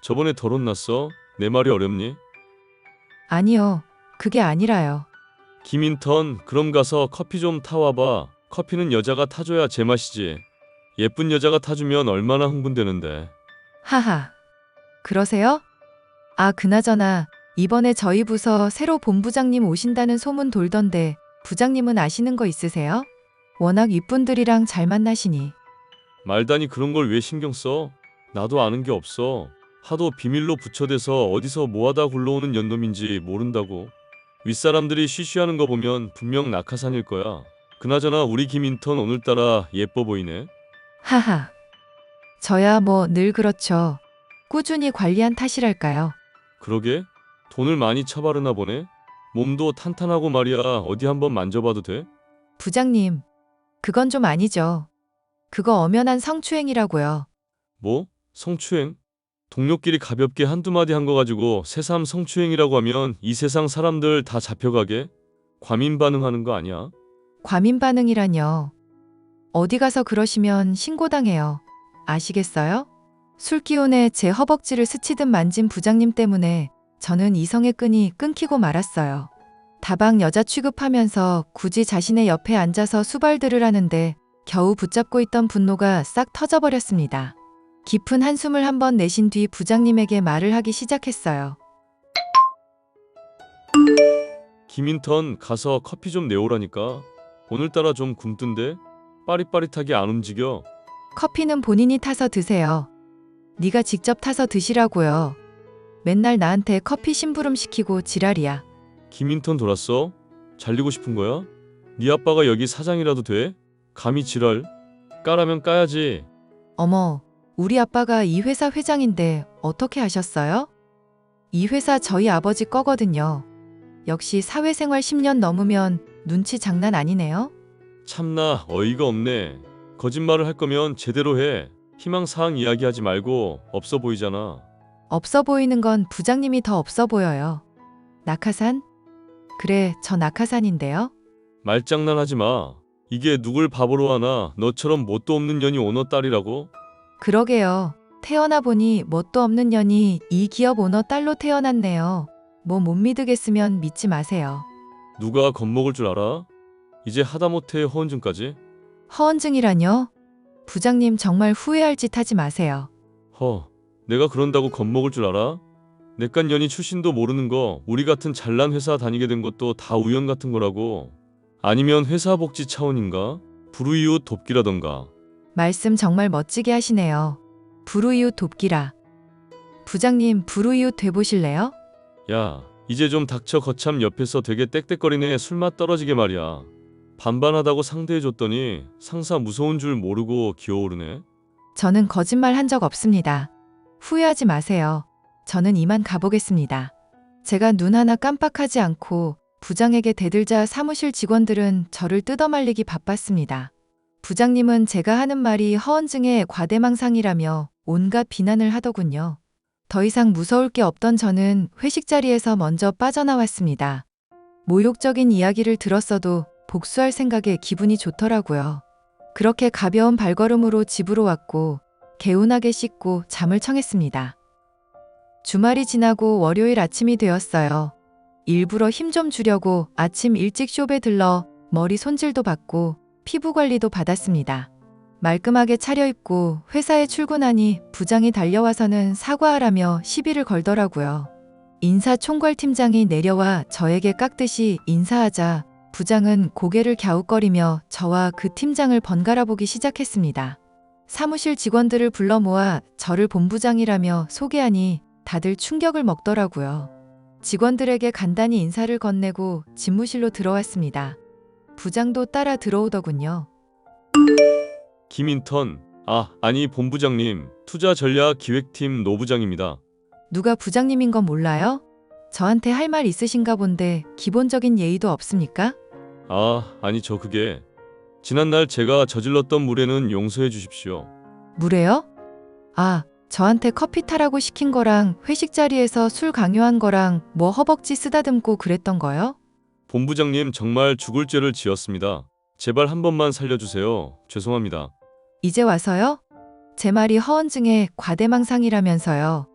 저번에 덜 혼났어? 내 말이 어렵니? 아니요, 그게 아니라요. 김인턴, 그럼 가서 커피 좀 타와봐. 커피는 여자가 타줘야 제맛이지. 예쁜 여자가 타주면 얼마나 흥분되는데. 하하. 그러세요? 아, 그나저나 이번에 저희 부서 새로 본부장님 오신다는 소문 돌던데 부장님은 아시는 거 있으세요? 워낙 윗분들이랑 잘 만나시니. 말다니 그런 걸 왜 신경 써? 나도 아는 게 없어. 하도 비밀로 부처대서 어디서 뭐하다 굴러오는 연놈인지 모른다고. 윗사람들이 쉬쉬하는 거 보면 분명 낙하산일 거야. 그나저나 우리 김인턴 오늘따라 예뻐 보이네. 하하. 저야 뭐 늘 그렇죠. 꾸준히 관리한 탓이랄까요. 그러게? 돈을 많이 처바르나 보네? 몸도 탄탄하고 말이야. 어디 한번 만져봐도 돼? 부장님, 그건 좀 아니죠. 그거 엄연한 성추행이라고요. 뭐? 성추행? 동료끼리 가볍게 한두 마디 한 거 가지고 새삼 성추행이라고 하면 이 세상 사람들 다 잡혀가게? 과민 반응하는 거 아니야? 과민 반응이라뇨. 어디 가서 그러시면 신고당해요. 아시겠어요? 술 기운에 제 허벅지를 스치듯 만진 부장님 때문에 저는 이성의 끈이 끊기고 말았어요. 다방 여자 취급하면서 굳이 자신의 옆에 앉아서 수발들을 하는데 겨우 붙잡고 있던 분노가 싹 터져버렸습니다. 깊은 한숨을 한번 내쉰 뒤 부장님에게 말을 하기 시작했어요. 김인턴 가서 커피 좀 내오라니까. 오늘따라 좀 굼뜬데? 빠릿빠릿하게 안 움직여. 커피는 본인이 타서 드세요. 네가 직접 타서 드시라고요. 맨날 나한테 커피 심부름 시키고 지랄이야. 김인턴 돌았어? 잘리고 싶은 거야? 네 아빠가 여기 사장이라도 돼? 감히 지랄? 까라면 까야지. 어머, 우리 아빠가 이 회사 회장인데 어떻게 하셨어요? 이 회사 저희 아버지 거거든요. 역시 사회생활 10년 넘으면 눈치 장난 아니네요. 참나 어이가 없네. 거짓말을 할 거면 제대로 해. 희망사항 이야기하지 말고 없어 보이잖아. 없어 보이는 건 부장님이 더 없어 보여요. 낙하산? 그래, 저 낙하산인데요. 말장난하지 마. 이게 누굴 바보로 하나. 너처럼 뭣도 없는 년이 오너 딸이라고? 그러게요. 태어나 보니 뭣도 없는 년이 이 기업 오너 딸로 태어났네요. 뭐 못 믿으겠으면 믿지 마세요. 누가 겁먹을 줄 알아? 이제 하다못해 허언증까지? 허언증이라뇨? 부장님 정말 후회할 짓 하지 마세요. 내가 그런다고 겁먹을 줄 알아? 내깟 년이 출신도 모르는 거 우리 같은 잘난 회사 다니게 된 것도 다 우연 같은 거라고. 아니면 회사 복지 차원인가? 불우이웃 돕기라던가. 말씀 정말 멋지게 하시네요. 불우이웃 돕기라. 부장님 불우이웃 돼보실래요? 야, 이제 좀 닥쳐. 거참 옆에서 되게 떽떽거리네. 술맛 떨어지게 말이야. 반반하다고 상대해줬더니 상사 무서운 줄 모르고 기어오르네. 저는 거짓말 한 적 없습니다. 후회하지 마세요. 저는 이만 가보겠습니다. 제가 눈 하나 깜빡하지 않고 부장에게 대들자 사무실 직원들은 저를 뜯어말리기 바빴습니다. 부장님은 제가 하는 말이 허언증의 과대망상이라며 온갖 비난을 하더군요. 더 이상 무서울 게 없던 저는 회식 자리에서 먼저 빠져나왔습니다. 모욕적인 이야기를 들었어도 복수할 생각에 기분이 좋더라고요. 그렇게 가벼운 발걸음으로 집으로 왔고 개운하게 씻고 잠을 청했습니다. 주말이 지나고 월요일 아침이 되었어요. 일부러 힘 좀 주려고 아침 일찍 숍에 들러 머리 손질도 받고 피부 관리도 받았습니다. 말끔하게 차려입고 회사에 출근하니 부장이 달려와서는 사과하라며 시비를 걸더라고요. 인사총괄팀장이 내려와 저에게 깍듯이 인사하자 부장은 고개를 갸웃거리며 저와 그 팀장을 번갈아 보기 시작했습니다. 사무실 직원들을 불러 모아 저를 본부장이라며 소개하니 다들 충격을 먹더라고요. 직원들에게 간단히 인사를 건네고 집무실로 들어왔습니다. 부장도 따라 들어오더군요. 김인턴, 아니 본부장님, 투자전략기획팀 노부장입니다. 누가 부장님인 건 몰라요? 저한테 할 말 있으신가 본데 기본적인 예의도 없습니까? 아니 저 그게 지난날 제가 저질렀던 무례는 용서해 주십시오. 무례요? 아, 저한테 커피 타라고 시킨 거랑 회식 자리에서 술 강요한 거랑 뭐 허벅지 쓰다듬고 그랬던 거요? 본부장님 정말 죽을 죄를 지었습니다. 제발 한 번만 살려주세요. 죄송합니다. 이제 와서요? 제 말이 허언증의 과대망상이라면서요.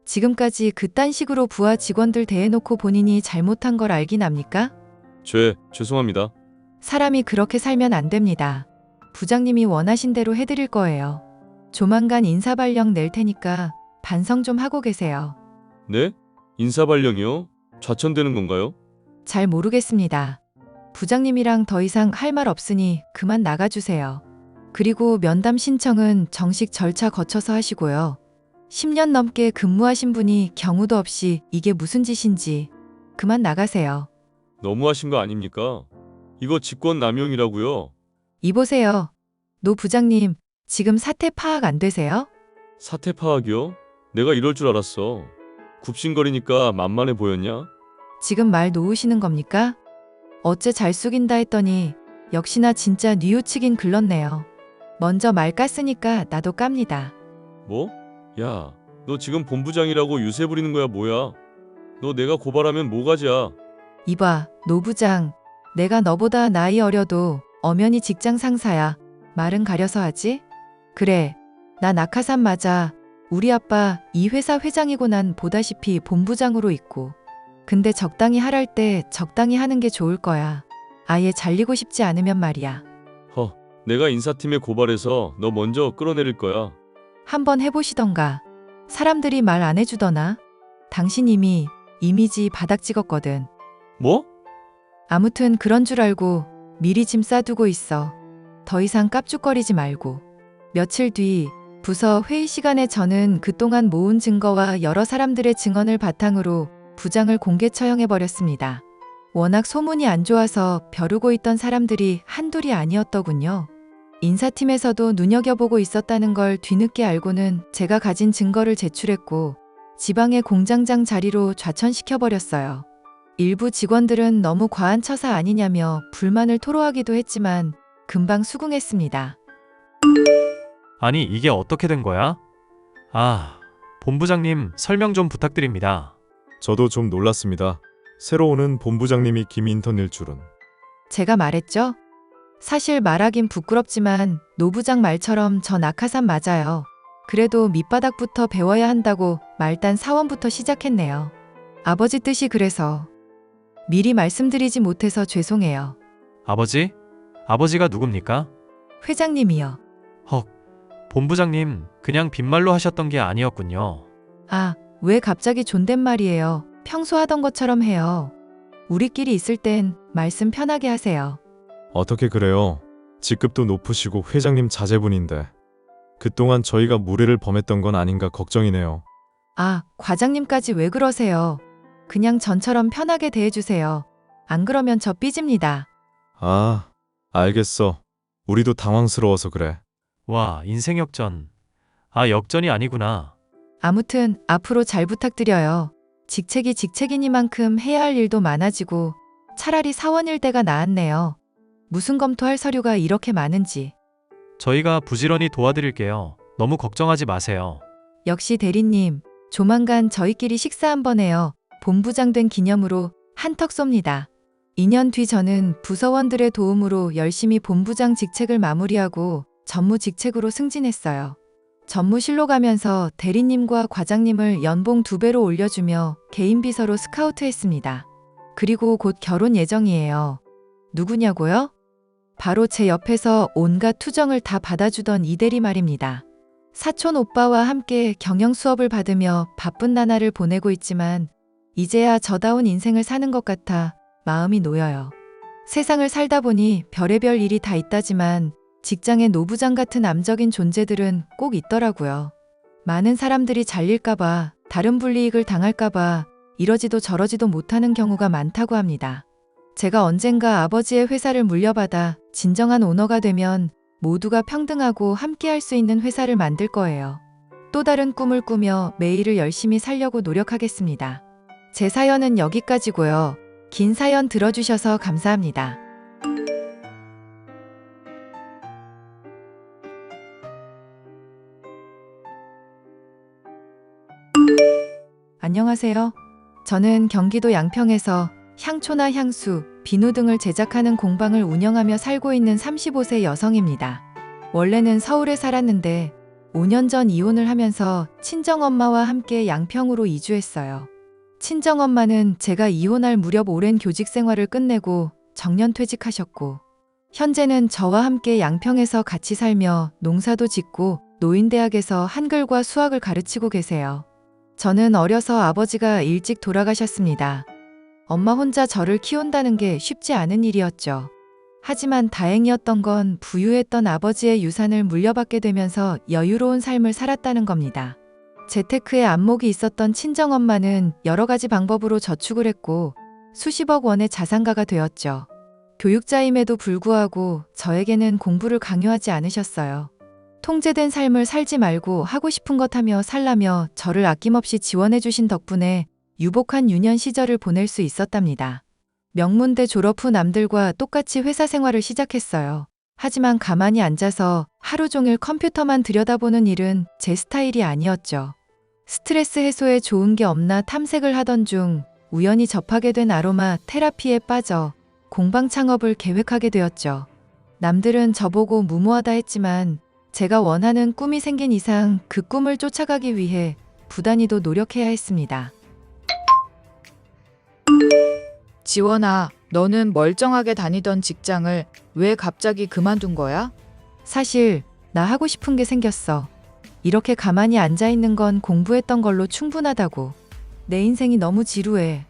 지금까지 그딴 식으로 부하 직원들 대해놓고 본인이 잘못한 걸 알긴 압니까? 죄송합니다. 사람이 그렇게 살면 안 됩니다. 부장님이 원하신 대로 해드릴 거예요. 조만간 인사발령 낼 테니까 반성 좀 하고 계세요. 네? 인사발령이요? 좌천되는 건가요? 잘 모르겠습니다. 부장님이랑 더 이상 할 말 없으니 그만 나가주세요. 그리고 면담 신청은 정식 절차 거쳐서 하시고요. 10년 넘게 근무하신 분이 경우도 없이 이게 무슨 짓인지 그만 나가세요. 너무하신 거 아닙니까? 이거 직권 남용이라고요. 이보세요. 노 부장님, 지금 사태 파악 안 되세요? 사태 파악이요? 내가 이럴 줄 알았어. 굽신거리니까 만만해 보였냐? 지금 말 놓으시는 겁니까? 어째 잘 숙인다 했더니 역시나 진짜 뉘우치긴 글렀네요. 먼저 말 깠으니까 나도 깝니다. 뭐? 야, 너 지금 본부장이라고 유세 부리는 거야 뭐야? 너 내가 고발하면 뭐가지야? 이봐, 노 부장. 내가 너보다 나이 어려도 엄연히 직장 상사야. 말은 가려서 하지? 그래, 나 낙하산 맞아. 우리 아빠 이 회사 회장이고 난 보다시피 본부장으로 있고. 근데 적당히 하랄 때 적당히 하는 게 좋을 거야. 아예 잘리고 싶지 않으면 말이야. 내가 인사팀에 고발해서 너 먼저 끌어내릴 거야. 한번 해보시던가. 사람들이 말 안 해주더나? 당신 이미 이미지 바닥 찍었거든. 뭐? 아무튼 그런 줄 알고 미리 짐 싸두고 있어. 더 이상 깝죽거리지 말고. 며칠 뒤 부서 회의 시간에 저는 그동안 모은 증거와 여러 사람들의 증언을 바탕으로 부장을 공개 처형해버렸습니다. 워낙 소문이 안 좋아서 벼르고 있던 사람들이 한둘이 아니었더군요. 인사팀에서도 눈여겨보고 있었다는 걸 뒤늦게 알고는 제가 가진 증거를 제출했고 지방의 공장장 자리로 좌천시켜버렸어요. 일부 직원들은 너무 과한 처사 아니냐며 불만을 토로하기도 했지만 금방 수긍했습니다. 아니, 이게 어떻게 된 거야? 본부장님 설명 좀 부탁드립니다. 저도 좀 놀랐습니다. 새로 오는 본부장님이 김인턴일 줄은. 제가 말했죠? 사실 말하긴 부끄럽지만 노 부장 말처럼 저 낙하산 맞아요. 그래도 밑바닥부터 배워야 한다고 말단 사원부터 시작했네요. 아버지 뜻이 그래서. 미리 말씀드리지 못해서 죄송해요. 아버지? 아버지가 누굽니까? 회장님이요. 헉, 본부장님 그냥 빈말로 하셨던 게 아니었군요. 왜 갑자기 존댓말이에요. 평소 하던 것처럼 해요. 우리끼리 있을 땐 말씀 편하게 하세요. 어떻게 그래요? 직급도 높으시고 회장님 자제분인데. 그동안 저희가 무례를 범했던 건 아닌가 걱정이네요. 과장님까지 왜 그러세요? 그냥 전처럼 편하게 대해주세요. 안 그러면 저 삐집니다. 알겠어. 우리도 당황스러워서 그래. 와, 인생 역전. 역전이 아니구나. 아무튼 앞으로 잘 부탁드려요. 직책이 직책이니만큼 해야 할 일도 많아지고 차라리 사원일 때가 나았네요. 무슨 검토할 서류가 이렇게 많은지. 저희가 부지런히 도와드릴게요. 너무 걱정하지 마세요. 역시 대리님, 조만간 저희끼리 식사 한번 해요. 본부장 된 기념으로 한턱 쏩니다. 2년 뒤 저는 부서원들의 도움으로 열심히 본부장 직책을 마무리하고 전무 직책으로 승진했어요. 전무실로 가면서 대리님과 과장님을 연봉 2배로 올려주며 개인 비서로 스카우트했습니다. 그리고 곧 결혼 예정이에요. 누구냐고요? 바로 제 옆에서 온갖 투정을 다 받아주던 이 대리 말입니다. 사촌 오빠와 함께 경영 수업을 받으며 바쁜 나날을 보내고 있지만 이제야 저다운 인생을 사는 것 같아 마음이 놓여요. 세상을 살다 보니 별의별 일이 다 있다지만 직장의 노부장 같은 암적인 존재들은 꼭 있더라고요. 많은 사람들이 잘릴까봐, 다른 불이익을 당할까봐 이러지도 저러지도 못하는 경우가 많다고 합니다. 제가 언젠가 아버지의 회사를 물려받아 진정한 오너가 되면 모두가 평등하고 함께할 수 있는 회사를 만들 거예요. 또 다른 꿈을 꾸며 매일을 열심히 살려고 노력하겠습니다. 제 사연은 여기까지고요. 긴 사연 들어주셔서 감사합니다. 안녕하세요. 저는 경기도 양평에서 향초나 향수, 비누 등을 제작하는 공방을 운영하며 살고 있는 35세 여성입니다. 원래는 서울에 살았는데 5년 전 이혼을 하면서 친정엄마와 함께 양평으로 이주했어요. 친정엄마는 제가 이혼할 무렵 오랜 교직 생활을 끝내고 정년 퇴직하셨고, 현재는 저와 함께 양평에서 같이 살며 농사도 짓고 노인대학에서 한글과 수학을 가르치고 계세요. 저는 어려서 아버지가 일찍 돌아가셨습니다. 엄마 혼자 저를 키운다는 게 쉽지 않은 일이었죠. 하지만 다행이었던 건 부유했던 아버지의 유산을 물려받게 되면서 여유로운 삶을 살았다는 겁니다. 재테크에 안목이 있었던 친정엄마는 여러 가지 방법으로 저축을 했고 수십억 원의 자산가가 되었죠. 교육자임에도 불구하고 저에게는 공부를 강요하지 않으셨어요. 통제된 삶을 살지 말고 하고 싶은 것 하며 살라며 저를 아낌없이 지원해 주신 덕분에 유복한 유년 시절을 보낼 수 있었답니다. 명문대 졸업 후 남들과 똑같이 회사 생활을 시작했어요. 하지만 가만히 앉아서 하루 종일 컴퓨터만 들여다보는 일은 제 스타일이 아니었죠. 스트레스 해소에 좋은 게 없나 탐색을 하던 중 우연히 접하게 된 아로마 테라피에 빠져 공방 창업을 계획하게 되었죠. 남들은 저보고 무모하다 했지만 제가 원하는 꿈이 생긴 이상 그 꿈을 쫓아가기 위해 부단히도 노력해야 했습니다. 지원아, 너는 멀쩡하게 다니던 직장을 왜 갑자기 그만둔 거야? 사실 나 하고 싶은 게 생겼어. 이렇게 가만히 앉아있는 건 공부했던 걸로 충분하다고. 내 인생이 너무 지루해.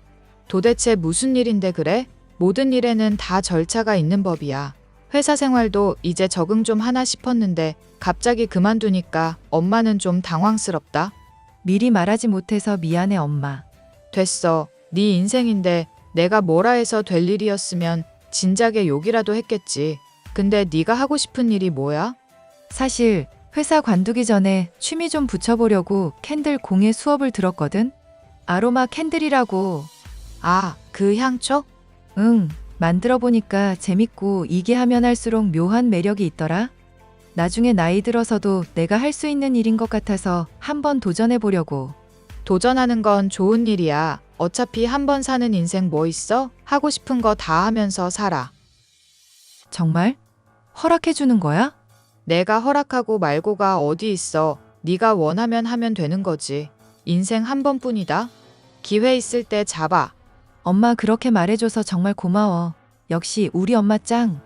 도대체 무슨 일인데 그래? 모든 일에는 다 절차가 있는 법이야. 회사 생활도 이제 적응 좀 하나 싶었는데 갑자기 그만두니까 엄마는 좀 당황스럽다. 미리 말하지 못해서 미안해 엄마. 됐어. 네 인생인데 내가 뭐라 해서 될 일이었으면 진작에 욕이라도 했겠지. 근데 네가 하고 싶은 일이 뭐야? 사실 회사 관두기 전에 취미 좀 붙여보려고 캔들 공예 수업을 들었거든. 아로마 캔들이라고. 아, 그 향초? 응, 만들어 보니까 재밌고 이게 하면 할수록 묘한 매력이 있더라. 나중에 나이 들어서도 내가 할 수 있는 일인 것 같아서 한번 도전해 보려고. 도전하는 건 좋은 일이야. 어차피 한 번 사는 인생 뭐 있어? 하고 싶은 거 다 하면서 살아. 정말? 허락해 주는 거야? 내가 허락하고 말고가 어디 있어. 네가 원하면 하면 되는 거지. 인생 한 번뿐이다. 기회 있을 때 잡아. 엄마 그렇게 말해줘서 정말 고마워. 역시 우리 엄마 짱.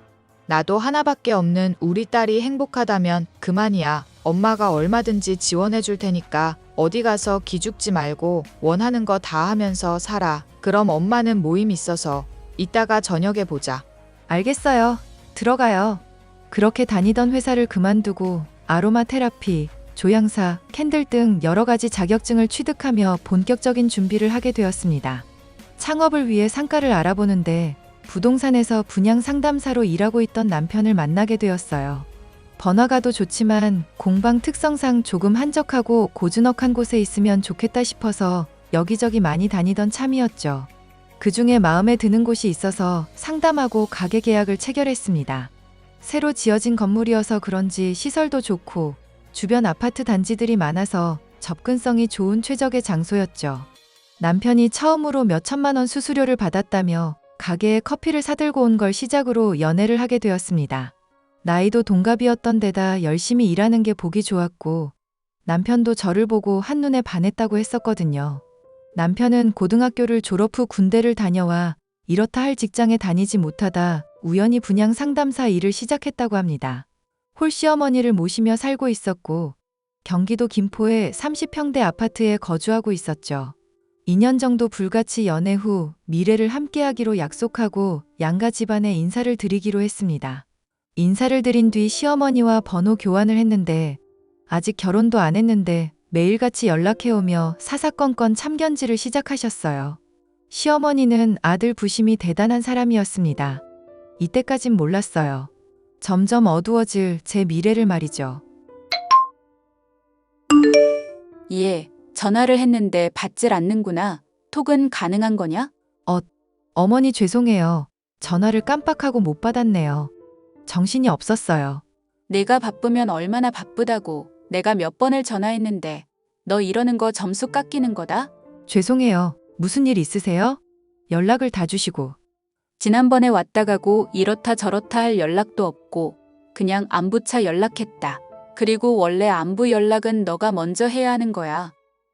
나도 하나밖에 없는 우리 딸이 행복하다면 그만이야. 엄마가 얼마든지 지원해 줄 테니까 어디 가서 기죽지 말고 원하는 거 다 하면서 살아. 그럼 엄마는 모임 있어서 이따가 저녁에 보자. 알겠어요. 들어가요. 그렇게 다니던 회사를 그만두고 아로마 테라피, 조향사, 캔들 등 여러 가지 자격증을 취득하며 본격적인 준비를 하게 되었습니다. 창업을 위해 상가를 알아보는데 부동산에서 분양 상담사로 일하고 있던 남편을 만나게 되었어요. 번화가도 좋지만 공방 특성상 조금 한적하고 고즈넉한 곳에 있으면 좋겠다 싶어서 여기저기 많이 다니던 참이었죠. 그 중에 마음에 드는 곳이 있어서 상담하고 가게 계약을 체결했습니다. 새로 지어진 건물이어서 그런지 시설도 좋고 주변 아파트 단지들이 많아서 접근성이 좋은 최적의 장소였죠. 남편이 처음으로 몇 천만 원 수수료를 받았다며 가게에 커피를 사들고 온 걸 시작으로 연애를 하게 되었습니다. 나이도 동갑이었던 데다 열심히 일하는 게 보기 좋았고 남편도 저를 보고 한눈에 반했다고 했었거든요. 남편은 고등학교를 졸업 후 군대를 다녀와 이렇다 할 직장에 다니지 못하다 우연히 분양 상담사 일을 시작했다고 합니다. 홀시어머니를 모시며 살고 있었고 경기도 김포의 30평대 아파트에 거주하고 있었죠. 2년 정도 불같이 연애 후 미래를 함께하기로 약속하고 양가 집안에 인사를 드리기로 했습니다. 인사를 드린 뒤 시어머니와 번호 교환을 했는데 아직 결혼도 안 했는데 매일같이 연락해오며 사사건건 참견질을 시작하셨어요. 시어머니는 아들 부심이 대단한 사람이었습니다. 이때까진 몰랐어요. 점점 어두워질 제 미래를 말이죠. 예, 전화를 했는데 받질 않는구나. 톡은 가능한 거냐? 어머니 죄송해요. 전화를 깜빡하고 못 받았네요. 정신이 없었어요. 내가 바쁘면 얼마나 바쁘다고. 내가 몇 번을 전화했는데 너 이러는 거 점수 깎이는 거다? 죄송해요. 무슨 일 있으세요? 연락을 다 주시고. 지난번에 왔다 가고 이렇다 저렇다 할 연락도 없고 그냥 안부차 연락했다. 그리고 원래 안부 연락은 너가 먼저 해야 하는 거야.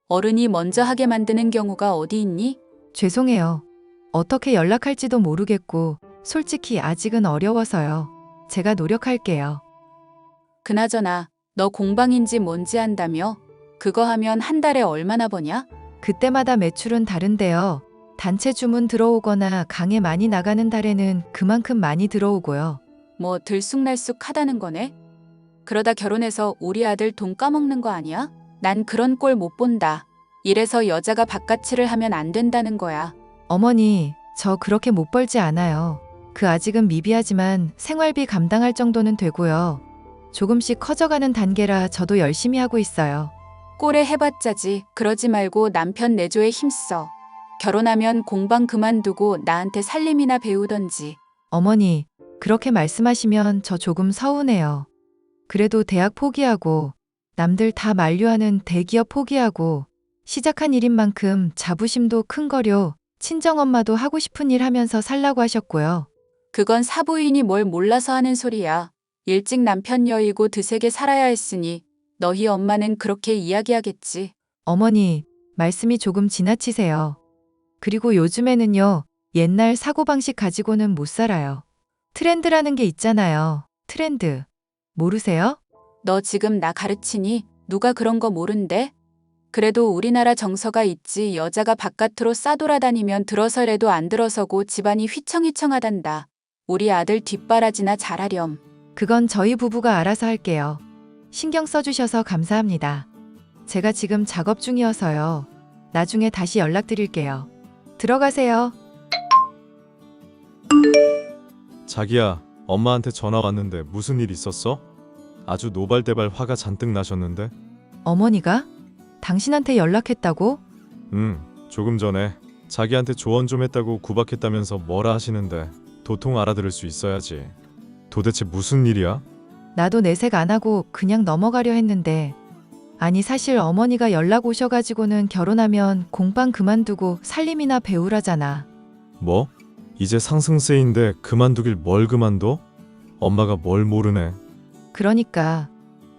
어른이 먼저 하게 만드는 경우가 어디 있니? 죄송해요. 어떻게 연락할지도 모르겠고, 솔직히 아직은 어려워서요. 제가 노력할게요. 그나저나 너 공방인지 뭔지 안다며? 그거 하면 한 달에 얼마나 버냐? 그때마다 매출은 다른데요. 단체 주문 들어오거나 강에 많이 나가는 달에는 그만큼 많이 들어오고요. 뭐 들쑥날쑥 하다는 거네? 그러다 결혼해서 우리 아들 돈 까먹는 거 아니야? 난 그런 꼴 못 본다. 이래서 여자가 바깥일을 하면 안 된다는 거야. 어머니, 저 그렇게 못 벌지 않아요. 그 아직은 미비하지만 생활비 감당할 정도는 되고요. 조금씩 커져가는 단계라 저도 열심히 하고 있어요. 꼴에 해봤자지. 그러지 말고 남편 내조에 힘써. 결혼하면 공방 그만두고 나한테 살림이나 배우던지. 어머니, 그렇게 말씀하시면 저 조금 서운해요. 그래도 대학 포기하고, 남들 다 만류하는 대기업 포기하고, 시작한 일인 만큼 자부심도 큰 거려 친정엄마도 하고 싶은 일 하면서 살라고 하셨고요. 그건 사부인이 뭘 몰라서 하는 소리야. 일찍 남편 여의고 드세게 살아야 했으니 너희 엄마는 그렇게 이야기하겠지. 어머니, 말씀이 조금 지나치세요. 그리고 요즘에는요, 옛날 사고방식 가지고는 못 살아요. 트렌드라는 게 있잖아요. 트렌드. 모르세요? 너 지금 나 가르치니? 누가 그런 거 모른대? 그래도 우리나라 정서가 있지. 여자가 바깥으로 싸돌아다니면 들어서래도 안 들어서고 집안이 휘청휘청하단다. 우리 아들 뒷바라지나 잘하렴. 그건 저희 부부가 알아서 할게요. 신경 써주셔서 감사합니다. 제가 지금 작업 중이어서요. 나중에 다시 연락드릴게요. 들어가세요. 자기야, 엄마한테 전화 왔는데 무슨 일 있었어? 아주 노발대발 화가 잔뜩 나셨는데? 어머니가? 당신한테 연락했다고? 조금 전에 자기한테 조언 좀 했다고 구박했다면서 뭐라 하시는데 도통 알아들을 수 있어야지. 도대체 무슨 일이야? 나도 내색 안 하고 그냥 넘어가려 했는데, 아니 사실 어머니가 연락 오셔가지고는 결혼하면 공방 그만두고 살림이나 배우라잖아. 뭐? 이제 상승세인데 그만두길 뭘 그만둬? 엄마가 뭘 모르네. 그러니까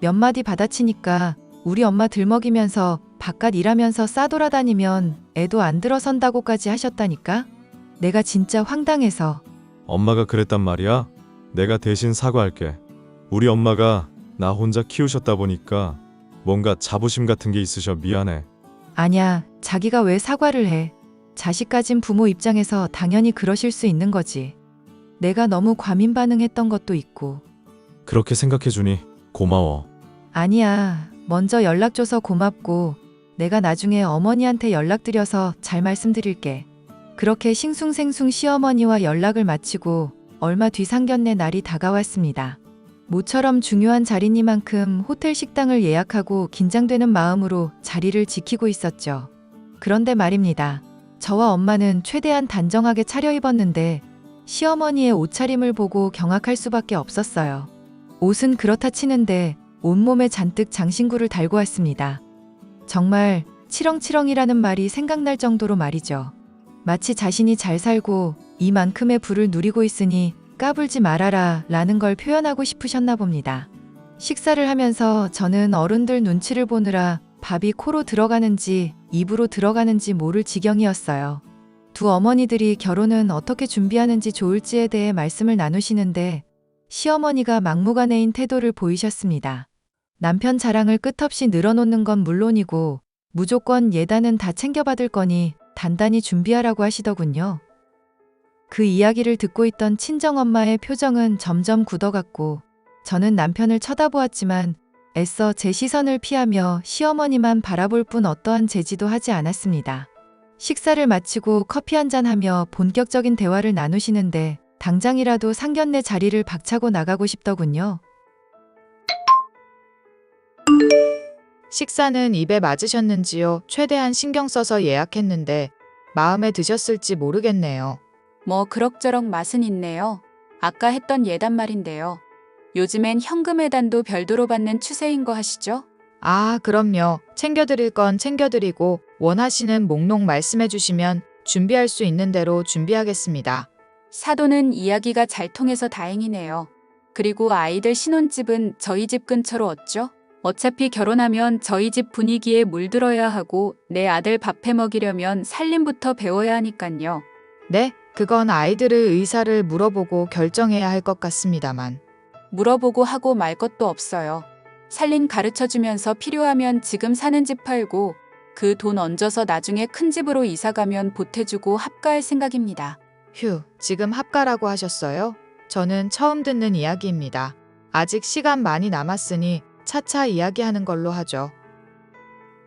몇 마디 받아치니까 우리 엄마 들먹이면서 바깥 일하면서 싸돌아다니면 애도 안 들어선다고까지 하셨다니까? 내가 진짜 황당해서. 엄마가 그랬단 말이야? 내가 대신 사과할게. 우리 엄마가 나 혼자 키우셨다 보니까 뭔가 자부심 같은 게 있으셔. 미안해. 아냐, 자기가 왜 사과를 해. 자식 가진 부모 입장에서 당연히 그러실 수 있는 거지. 내가 너무 과민 반응했던 것도 있고. 그렇게 생각해주니 고마워. 아니야, 먼저 연락줘서 고맙고 내가 나중에 어머니한테 연락드려서 잘 말씀드릴게. 그렇게 싱숭생숭 시어머니와 연락을 마치고 얼마 뒤 상견례 날이 다가왔습니다. 모처럼 중요한 자리니만큼 호텔 식당을 예약하고 긴장되는 마음으로 자리를 지키고 있었죠. 그런데 말입니다. 저와 엄마는 최대한 단정하게 차려입었는데 시어머니의 옷차림을 보고 경악할 수밖에 없었어요. 옷은 그렇다 치는데 온몸에 잔뜩 장신구를 달고 왔습니다. 정말 치렁치렁이라는 말이 생각날 정도로 말이죠. 마치 자신이 잘 살고 이만큼의 부를 누리고 있으니 까불지 말아라 라는 걸 표현하고 싶으셨나 봅니다. 식사를 하면서 저는 어른들 눈치를 보느라 밥이 코로 들어가는지 입으로 들어가는지 모를 지경이었어요. 두 어머니들이 결혼은 어떻게 준비하는지 좋을지에 대해 말씀을 나누시는데 시어머니가 막무가내인 태도를 보이셨습니다. 남편 자랑을 끝없이 늘어놓는 건 물론이고 무조건 예단은 다 챙겨받을 거니 단단히 준비하라고 하시더군요. 그 이야기를 듣고 있던 친정엄마의 표정은 점점 굳어갔고 저는 남편을 쳐다보았지만 애써 제 시선을 피하며 시어머니만 바라볼 뿐 어떠한 제지도 하지 않았습니다. 식사를 마치고 커피 한잔하며 본격적인 대화를 나누시는데 당장이라도 상견례 자리를 박차고 나가고 싶더군요. 식사는 입에 맞으셨는지요? 최대한 신경 써서 예약했는데 마음에 드셨을지 모르겠네요. 뭐 그럭저럭 맛은 있네요. 아까 했던 예단 말인데요. 요즘엔 현금 예단도 별도로 받는 추세인 거 아시죠? 아, 그럼요. 챙겨드릴 건 챙겨드리고 원하시는 목록 말씀해 주시면 준비할 수 있는 대로 준비하겠습니다. 사도는 이야기가 잘 통해서 다행이네요. 그리고 아이들 신혼집은 저희 집 근처로 얻죠? 어차피 결혼하면 저희 집 분위기에 물들어야 하고 내 아들 밥해 먹이려면 살림부터 배워야 하니깐요. 네, 그건 아이들의 의사를 물어보고 결정해야 할 것 같습니다만. 물어보고 하고 말 것도 없어요. 살림 가르쳐주면서 필요하면 지금 사는 집 팔고 그 돈 얹어서 나중에 큰 집으로 이사가면 보태주고 합가할 생각입니다. 휴, 지금 합가라고 하셨어요? 저는 처음 듣는 이야기입니다. 아직 시간 많이 남았으니 차차 이야기하는 걸로 하죠.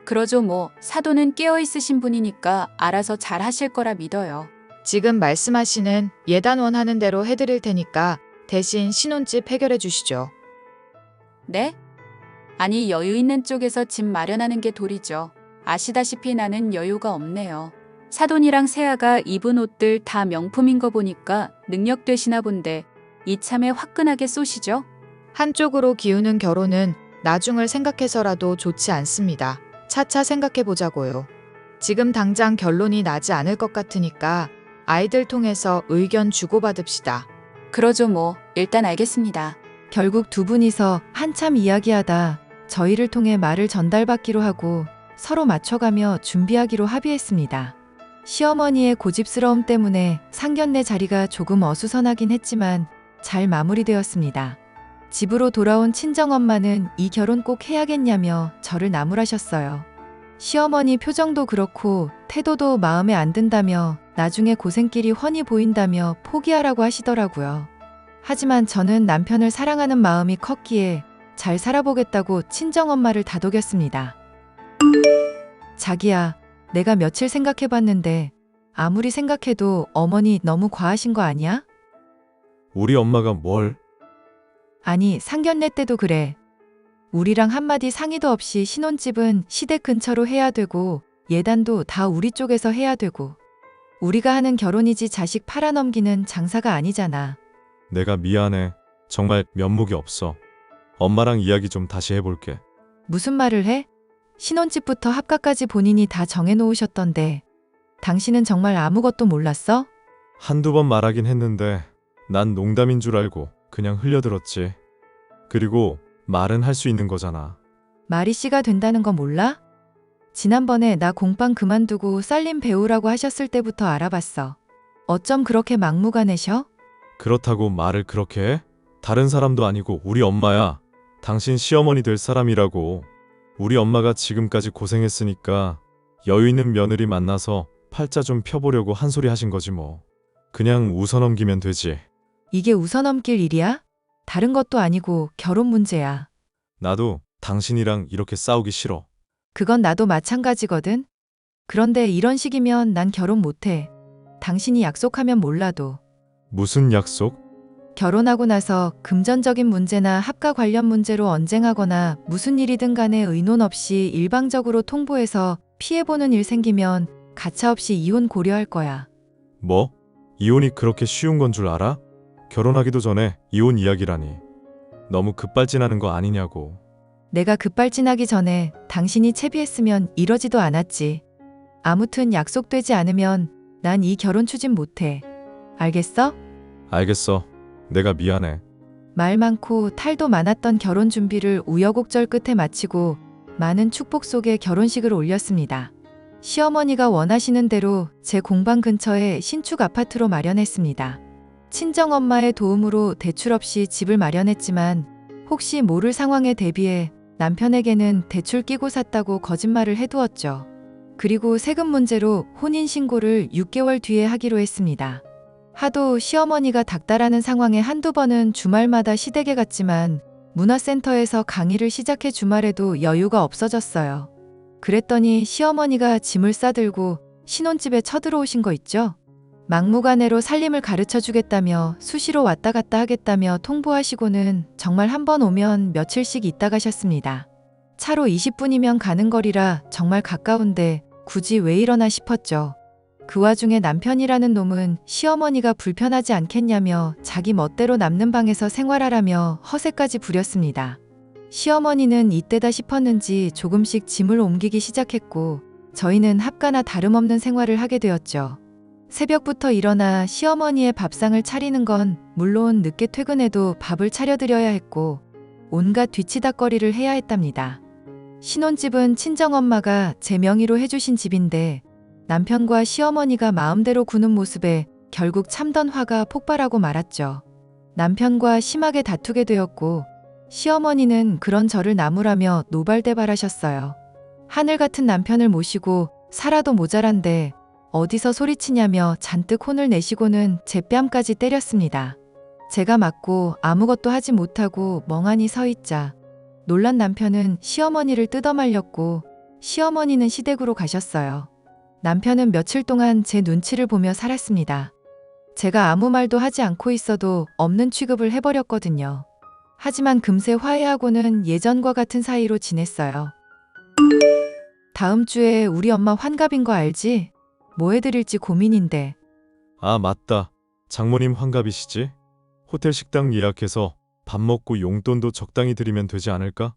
그러죠 뭐. 사돈은 깨어있으신 분이니까 알아서 잘 하실 거라 믿어요. 지금 말씀하시는 예단 원하는 대로 해드릴 테니까 대신 신혼집 해결해 주시죠. 네? 아니 여유 있는 쪽에서 집 마련하는 게 도리죠. 아시다시피 나는 여유가 없네요. 사돈이랑 새아가 입은 옷들 다 명품인 거 보니까 능력 되시나 본데 이참에 화끈하게 쏘시죠? 한쪽으로 기우는 결혼은 나중을 생각해서라도 좋지 않습니다. 차차 생각해 보자고요. 지금 당장 결론이 나지 않을 것 같으니까 아이들 통해서 의견 주고받읍시다. 그러죠 뭐. 일단 알겠습니다. 결국 두 분이서 한참 이야기하다 저희를 통해 말을 전달받기로 하고 서로 맞춰가며 준비하기로 합의했습니다. 시어머니의 고집스러움 때문에 상견례 자리가 조금 어수선하긴 했지만 잘 마무리되었습니다. 집으로 돌아온 친정엄마는 이 결혼 꼭 해야겠냐며 저를 나무라셨어요. 시어머니 표정도 그렇고 태도도 마음에 안 든다며 나중에 고생길이 훤히 보인다며 포기하라고 하시더라고요. 하지만 저는 남편을 사랑하는 마음이 컸기에 잘 살아보겠다고 친정엄마를 다독였습니다. 자기야, 내가 며칠 생각해봤는데 아무리 생각해도 어머니 너무 과하신 거 아니야? 우리 엄마가 뭘? 아니, 상견례 때도 그래. 우리랑 한마디 상의도 없이 신혼집은 시댁 근처로 해야 되고 예단도 다 우리 쪽에서 해야 되고 우리가 하는 결혼이지 자식 팔아넘기는 장사가 아니잖아. 내가 미안해. 정말 면목이 없어. 엄마랑 이야기 좀 다시 해볼게. 무슨 말을 해? 신혼집부터 합가까지 본인이 다 정해놓으셨던데 당신은 정말 아무것도 몰랐어? 한두 번 말하긴 했는데 난 농담인 줄 알고 그냥 흘려들었지. 그리고 말은 할 수 있는 거잖아. 마리 씨가 된다는 거 몰라? 지난번에 나 공방 그만두고 쌀림 배우라고 하셨을 때부터 알아봤어. 어쩜 그렇게 막무가내셔? 그렇다고 말을 그렇게 해? 다른 사람도 아니고 우리 엄마야. 당신 시어머니 될 사람이라고. 우리 엄마가 지금까지 고생했으니까 여유 있는 며느리 만나서 팔자 좀 펴보려고 한 소리 하신 거지 뭐. 그냥 웃어넘기면 되지. 이게 웃어넘길 일이야? 다른 것도 아니고 결혼 문제야. 나도 당신이랑 이렇게 싸우기 싫어. 그건 나도 마찬가지거든. 그런데 이런 식이면 난 결혼 못해. 당신이 약속하면 몰라도. 무슨 약속? 결혼하고 나서 금전적인 문제나 합가 관련 문제로 언쟁하거나 무슨 일이든 간에 의논 없이 일방적으로 통보해서 피해보는 일 생기면 가차없이 이혼 고려할 거야. 뭐? 이혼이 그렇게 쉬운 건 줄 알아? 결혼하기도 전에 이혼 이야기라니. 너무 급발진하는 거 아니냐고. 내가 급발진하기 전에 당신이 채비했으면 이러지도 않았지. 아무튼 약속되지 않으면 난 이 결혼 추진 못해. 알겠어? 알겠어. 내가 미안해. 말 많고 탈도 많았던 결혼 준비를 우여곡절 끝에 마치고 많은 축복 속에 결혼식을 올렸습니다. 시어머니가 원하시는 대로 제 공방 근처에 신축 아파트로 마련했습니다. 친정엄마의 도움으로 대출 없이 집을 마련했지만 혹시 모를 상황에 대비해 남편에게는 대출 끼고 샀다고 거짓말을 해두었죠. 그리고 세금 문제로 혼인신고를 6개월 뒤에 하기로 했습니다. 하도 시어머니가 닥달하는 상황에 한두 번은 주말마다 시댁에 갔지만 문화센터에서 강의를 시작해 주말에도 여유가 없어졌어요. 그랬더니 시어머니가 짐을 싸들고 신혼집에 쳐들어오신 거 있죠? 막무가내로 살림을 가르쳐 주겠다며 수시로 왔다 갔다 하겠다며 통보하시고는 정말 한 번 오면 며칠씩 있다 가셨습니다. 차로 20분이면 가는 거리라 정말 가까운데 굳이 왜 이러나 싶었죠. 그 와중에 남편이라는 놈은 시어머니가 불편하지 않겠냐며 자기 멋대로 남는 방에서 생활하라며 허세까지 부렸습니다. 시어머니는 이때다 싶었는지 조금씩 짐을 옮기기 시작했고 저희는 합가나 다름없는 생활을 하게 되었죠. 새벽부터 일어나 시어머니의 밥상을 차리는 건 물론 늦게 퇴근해도 밥을 차려드려야 했고 온갖 뒤치다꺼리를 해야 했답니다. 신혼집은 친정엄마가 제 명의로 해주신 집인데 남편과 시어머니가 마음대로 구는 모습에 결국 참던 화가 폭발하고 말았죠. 남편과 심하게 다투게 되었고 시어머니는 그런 저를 나무라며 노발대발하셨어요. 하늘 같은 남편을 모시고 살아도 모자란데 어디서 소리치냐며 잔뜩 혼을 내시고는 제 뺨까지 때렸습니다. 제가 맞고 아무것도 하지 못하고 멍하니 서 있자 놀란 남편은 시어머니를 뜯어말렸고 시어머니는 시댁으로 가셨어요. 남편은 며칠 동안 제 눈치를 보며 살았습니다. 제가 아무 말도 하지 않고 있어도 없는 취급을 해버렸거든요. 하지만 금세 화해하고는 예전과 같은 사이로 지냈어요. 다음 주에 우리 엄마 환갑인 거 알지? 뭐 해드릴지 고민인데. 아, 맞다. 장모님 환갑이시지? 호텔 식당 예약해서 밥 먹고 용돈도 적당히 드리면 되지 않을까?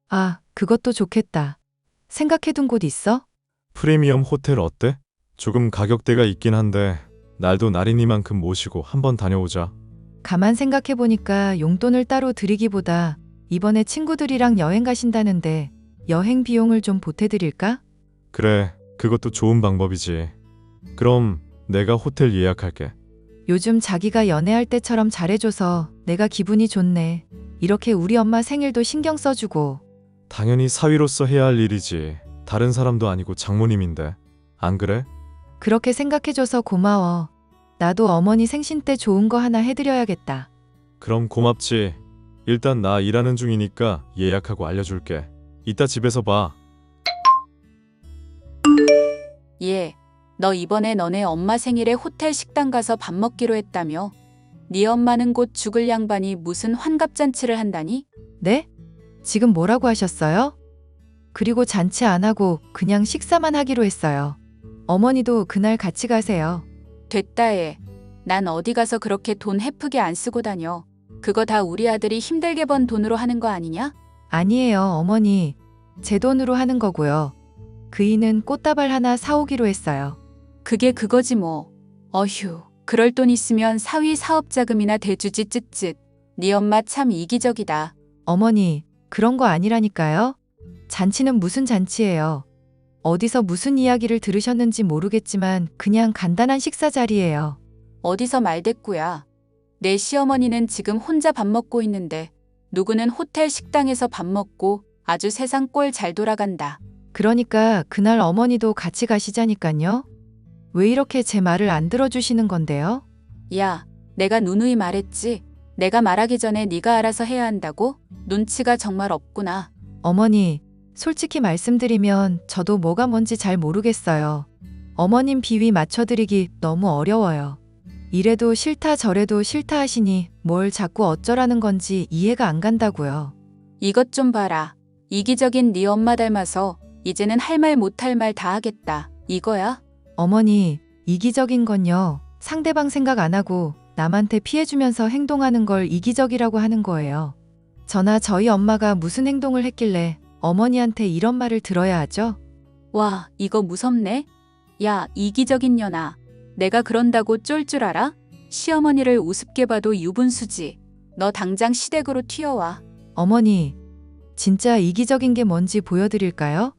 아, 그것도 좋겠다. 생각해둔 곳 있어? 프리미엄 호텔 어때? 조금 가격대가 있긴 한데 날도 날이니만큼 모시고 한번 다녀오자. 가만 생각해보니까 용돈을 따로 드리기보다 이번에 친구들이랑 여행 가신다는데 여행 비용을 좀 보태드릴까? 그래, 그것도 좋은 방법이지. 그럼 내가 호텔 예약할게. 요즘 자기가 연애할 때처럼 잘해줘서 내가 기분이 좋네. 이렇게 우리 엄마 생일도 신경 써주고. 당연히 사위로서 해야 할 일이지. 다른 사람도 아니고 장모님인데. 안 그래? 그렇게 생각해줘서 고마워. 나도 어머니 생신 때 좋은 거 하나 해드려야겠다. 그럼 고맙지. 일단 나 일하는 중이니까 예약하고 알려줄게. 이따 집에서 봐. 예. 너 이번에 너네 엄마 생일에 호텔 식당 가서 밥 먹기로 했다며? 네 엄마는 곧 죽을 양반이 무슨 환갑잔치를 한다니? 네? 지금 뭐라고 하셨어요? 그리고 잔치 안 하고 그냥 식사만 하기로 했어요. 어머니도 그날 같이 가세요. 됐다 해. 난 어디 가서 그렇게 돈 헤프게 안 쓰고 다녀. 그거 다 우리 아들이 힘들게 번 돈으로 하는 거 아니냐? 아니에요, 어머니. 제 돈으로 하는 거고요. 그이는 꽃다발 하나 사오기로 했어요. 그게 그거지 뭐. 어휴, 그럴 돈 있으면 사위 사업자금이나 대주지 쯧쯧. 네 엄마 참 이기적이다. 어머니, 그런 거 아니라니까요. 잔치는 무슨 잔치예요. 어디서 무슨 이야기를 들으셨는지 모르겠지만 그냥 간단한 식사 자리예요. 어디서 말대꾸야. 내 시어머니는 지금 혼자 밥 먹고 있는데 누구는 호텔 식당에서 밥 먹고 아주 세상 꼴 잘 돌아간다. 그러니까 그날 어머니도 같이 가시자니깐요. 왜 이렇게 제 말을 안 들어주시는 건데요? 야, 내가 누누이 말했지. 내가 말하기 전에 네가 알아서 해야 한다고? 눈치가 정말 없구나. 어머니, 솔직히 말씀드리면 저도 뭐가 뭔지 잘 모르겠어요. 어머님 비위 맞춰드리기 너무 어려워요. 이래도 싫다 저래도 싫다 하시니 뭘 자꾸 어쩌라는 건지 이해가 안 간다고요. 이것 좀 봐라. 이기적인 네 엄마 닮아서 이제는 할 말 못할 말 다 하겠다. 이거야? 어머니, 이기적인 건요. 상대방 생각 안 하고 남한테 피해주면서 행동하는 걸 이기적이라고 하는 거예요. 저나 저희 엄마가 무슨 행동을 했길래 어머니한테 이런 말을 들어야 하죠? 와, 이거 무섭네. 야, 이기적인 년아. 내가 그런다고 쫄 줄 알아? 시어머니를 우습게 봐도 유분수지. 너 당장 시댁으로 튀어와. 어머니, 진짜 이기적인 게 뭔지 보여드릴까요?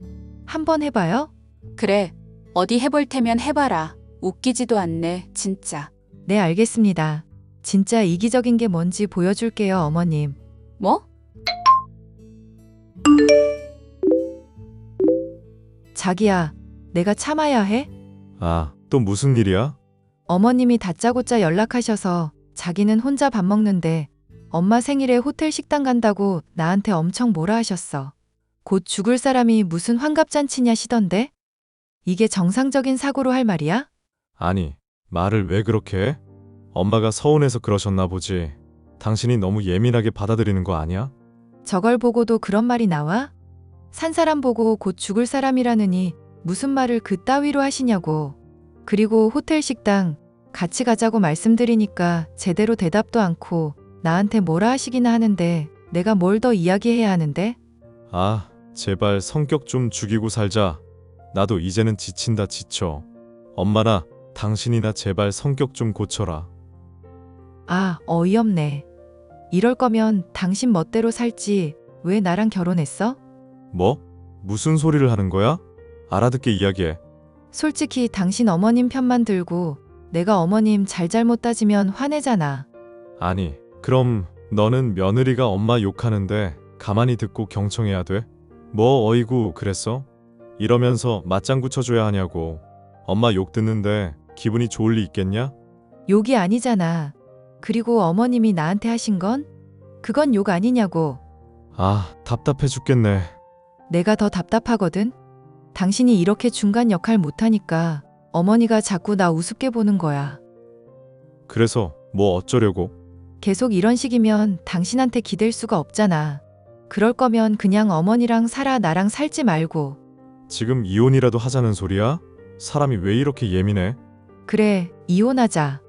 한번 해봐요? 그래. 어디 해볼 테면 해봐라. 웃기지도 않네, 진짜. 네, 알겠습니다. 진짜 이기적인 게 뭔지 보여줄게요, 어머님. 뭐? 자기야, 내가 참아야 해? 아, 또 무슨 일이야? 어머님이 다짜고짜 연락하셔서 자기는 혼자 밥 먹는데 엄마 생일에 호텔 식당 간다고 나한테 엄청 뭐라 하셨어. 곧 죽을 사람이 무슨 환갑잔치냐시던데? 이게 정상적인 사고로 할 말이야? 아니, 말을 왜 그렇게 해? 엄마가 서운해서 그러셨나 보지. 당신이 너무 예민하게 받아들이는 거 아니야? 저걸 보고도 그런 말이 나와? 산 사람 보고 곧 죽을 사람이라느니 무슨 말을 그따위로 하시냐고. 그리고 호텔 식당 같이 가자고 말씀드리니까 제대로 대답도 않고 나한테 뭐라 하시기나 하는데 내가 뭘 더 이야기해야 하는데? 아, 제발 성격 좀 죽이고 살자. 나도 이제는 지친다 지쳐. 엄마나 당신이나 제발 성격 좀 고쳐라. 아, 어이없네. 이럴 거면 당신 멋대로 살지 왜 나랑 결혼했어? 뭐? 무슨 소리를 하는 거야? 알아듣게 이야기해. 솔직히 당신 어머님 편만 들고 내가 어머님 잘잘못 따지면 화내잖아. 아니, 그럼 너는 며느리가 엄마 욕하는데 가만히 듣고 경청해야 돼? 뭐 어이구 그랬어? 이러면서 맞장구 쳐줘야 하냐고. 엄마 욕 듣는데 기분이 좋을 리 있겠냐? 욕이 아니잖아. 그리고 어머님이 나한테 하신 건? 그건 욕 아니냐고. 아, 답답해 죽겠네. 내가 더 답답하거든. 당신이 이렇게 중간 역할 못하니까 어머니가 자꾸 나 우습게 보는 거야. 그래서 뭐 어쩌려고? 계속 이런 식이면 당신한테 기댈 수가 없잖아. 그럴 거면 그냥 어머니랑 살아 나랑 살지 말고. 지금 이혼이라도 하자는 소리야? 사람이 왜 이렇게 예민해? 그래, 이혼하자.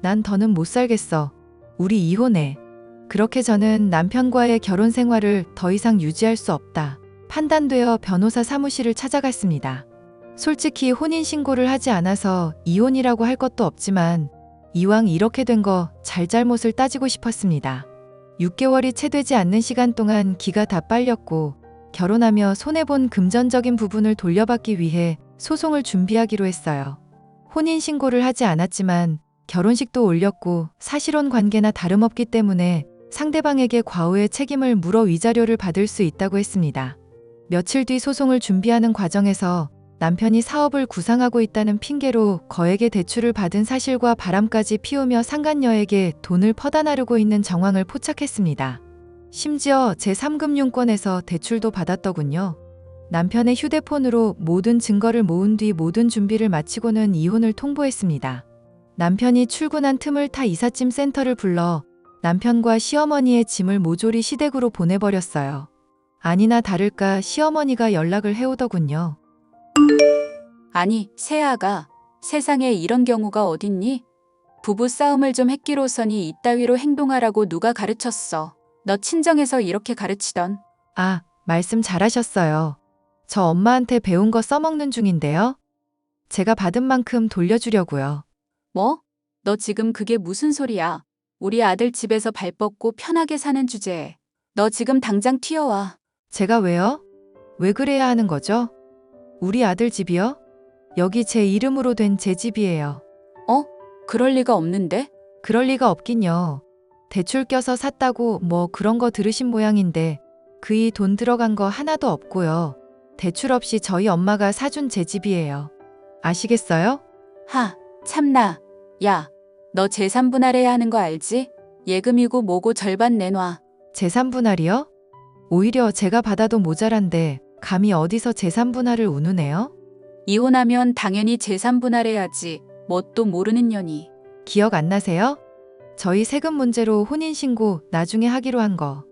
난 더는 못 살겠어. 우리 이혼해. 그렇게 저는 남편과의 결혼 생활을 더 이상 유지할 수 없다. 판단되어 변호사 사무실을 찾아갔습니다. 솔직히 혼인신고를 하지 않아서 이혼이라고 할 것도 없지만 이왕 이렇게 된 거 잘잘못을 따지고 싶었습니다. 6개월이 채 되지 않는 시간 동안 기가 다 빨렸고 결혼하며 손해본 금전적인 부분을 돌려받기 위해 소송을 준비하기로 했어요. 혼인신고를 하지 않았지만 결혼식도 올렸고 사실혼 관계나 다름없기 때문에 상대방에게 과오의 책임을 물어 위자료를 받을 수 있다고 했습니다. 며칠 뒤 소송을 준비하는 과정에서 남편이 사업을 구상하고 있다는 핑계로 거액의 대출을 받은 사실과 바람까지 피우며 상간녀에게 돈을 퍼다 나르고 있는 정황을 포착했습니다. 심지어 제3금융권에서 대출도 받았더군요. 남편의 휴대폰으로 모든 증거를 모은 뒤 모든 준비를 마치고는 이혼을 통보했습니다. 남편이 출근한 틈을 타 이삿짐 센터를 불러 남편과 시어머니의 짐을 모조리 시댁으로 보내버렸어요. 아니나 다를까 시어머니가 연락을 해오더군요. 아니, 세아가 세상에 이런 경우가 어딨니? 부부 싸움을 좀 했기로서니 이따위로 행동하라고 누가 가르쳤어. 너 친정에서 이렇게 가르치던. 아, 말씀 잘하셨어요. 저 엄마한테 배운 거 써먹는 중인데요. 제가 받은 만큼 돌려주려고요. 뭐? 너 지금 그게 무슨 소리야? 우리 아들 집에서 발 뻗고 편하게 사는 주제에. 너 지금 당장 튀어와. 제가 왜요? 왜 그래야 하는 거죠? 우리 아들 집이요? 여기 제 이름으로 된 제 집이에요. 그럴 리가 없는데? 그럴 리가 없긴요. 대출 껴서 샀다고 뭐 그런 거 들으신 모양인데 그이 돈 들어간 거 하나도 없고요. 대출 없이 저희 엄마가 사준 제 집이에요. 아시겠어요? 하, 참나. 야, 너 재산 분할해야 하는 거 알지? 예금이고 뭐고 절반 내놔. 재산 분할이요? 오히려 제가 받아도 모자란데 감히 어디서 재산 분할을 운우네요? 이혼하면 당연히 재산 분할해야지. 뭣도 모르는 년이. 기억 안 나세요? 저희 세금 문제로 혼인신고 나중에 하기로 한 거.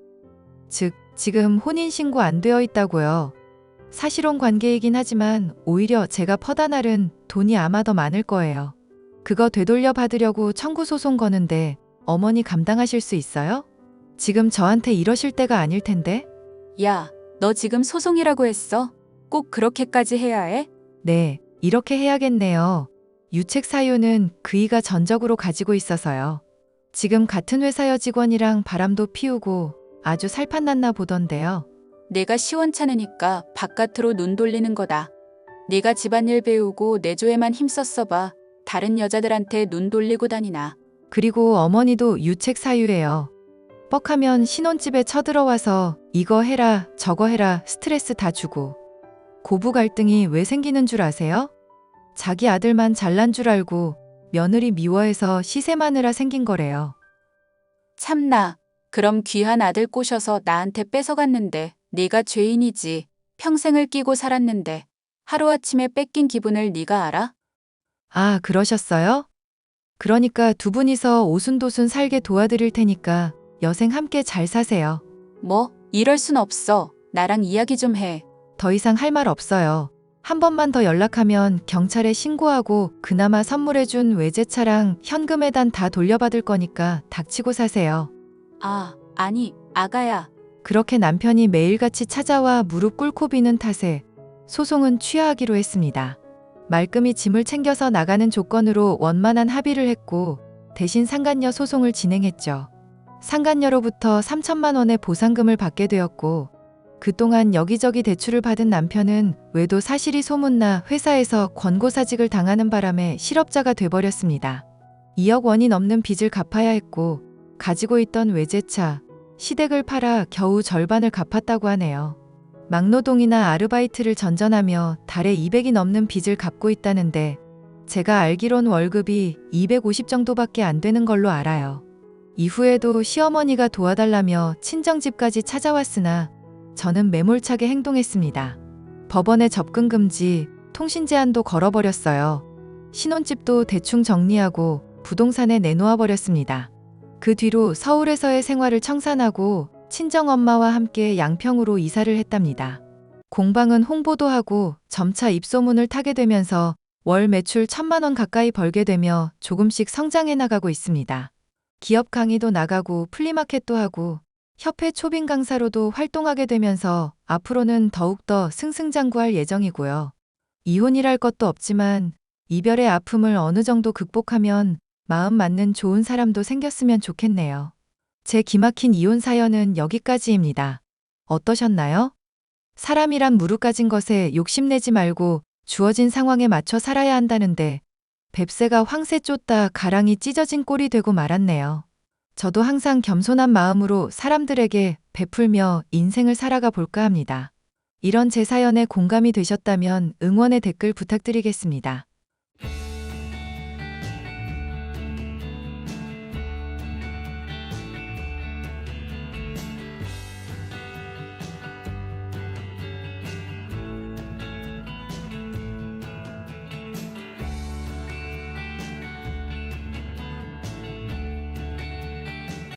즉, 지금 혼인신고 안 되어 있다고요. 사실혼 관계이긴 하지만 오히려 제가 퍼다 나른 돈이 아마 더 많을 거예요. 그거 되돌려 받으려고 청구 소송 거는데 어머니 감당하실 수 있어요? 지금 저한테 이러실 때가 아닐 텐데? 야, 너 지금 소송이라고 했어? 꼭 그렇게까지 해야 해? 네, 이렇게 해야겠네요. 유책 사유는 그이가 전적으로 가지고 있어서요. 지금 같은 회사 여직원이랑 바람도 피우고 아주 살판났나 보던데요. 내가 시원찮으니까 바깥으로 눈 돌리는 거다. 네가 집안일 배우고 내조에만 힘썼어 봐. 다른 여자들한테 눈 돌리고 다니나. 그리고 어머니도 유책 사유래요. 뻑하면 신혼집에 쳐들어와서 이거 해라 저거 해라 스트레스 다 주고. 고부 갈등이 왜 생기는 줄 아세요? 자기 아들만 잘난 줄 알고 며느리 미워해서 시세 마느라 생긴 거래요. 참나. 그럼 귀한 아들 꼬셔서 나한테 뺏어갔는데 네가 죄인이지. 평생을 끼고 살았는데 하루아침에 뺏긴 기분을 네가 알아? 아, 그러셨어요? 그러니까 두 분이서 오순도순 살게 도와드릴 테니까 여생 함께 잘 사세요. 뭐? 이럴 순 없어. 나랑 이야기 좀 해. 더 이상 할 말 없어요. 한 번만 더 연락하면 경찰에 신고하고 그나마 선물해준 외제차랑 현금에단 다 돌려받을 거니까 닥치고 사세요. 아, 아니, 아가야. 그렇게 남편이 매일같이 찾아와 무릎 꿇고 비는 탓에 소송은 취하하기로 했습니다. 말끔히 짐을 챙겨서 나가는 조건으로 원만한 합의를 했고 대신 상간녀 소송을 진행했죠. 상간녀로부터 3천만 원의 보상금을 받게 되었고 그동안 여기저기 대출을 받은 남편은 외도 사실이 소문나 회사에서 권고사직을 당하는 바람에 실업자가 돼버렸습니다. 2억 원이 넘는 빚을 갚아야 했고 가지고 있던 외제차, 시댁을 팔아 겨우 절반을 갚았다고 하네요. 막노동이나 아르바이트를 전전하며 달에 200이 넘는 빚을 갚고 있다는데 제가 알기론 월급이 250 정도밖에 안 되는 걸로 알아요. 이후에도 시어머니가 도와달라며 친정집까지 찾아왔으나 저는 매몰차게 행동했습니다. 법원에 접근 금지, 통신 제한도 걸어버렸어요. 신혼집도 대충 정리하고 부동산에 내놓아 버렸습니다. 그 뒤로 서울에서의 생활을 청산하고 친정엄마와 함께 양평으로 이사를 했답니다. 공방은 홍보도 하고 점차 입소문을 타게 되면서 월 매출 1,000만 원 가까이 벌게 되며 조금씩 성장해 나가고 있습니다. 기업 강의도 나가고 플리마켓도 하고 협회 초빙 강사로도 활동하게 되면서 앞으로는 더욱더 승승장구할 예정이고요. 이혼이랄 것도 없지만 이별의 아픔을 어느 정도 극복하면 마음 맞는 좋은 사람도 생겼으면 좋겠네요. 제 기막힌 이혼 사연은 여기까지입니다. 어떠셨나요? 사람이란 무릎 가진 것에 욕심내지 말고 주어진 상황에 맞춰 살아야 한다는데 뱁새가 황새 쫓다 가랑이 찢어진 꼴이 되고 말았네요. 저도 항상 겸손한 마음으로 사람들에게 베풀며 인생을 살아가 볼까 합니다. 이런 제 사연에 공감이 되셨다면 응원의 댓글 부탁드리겠습니다.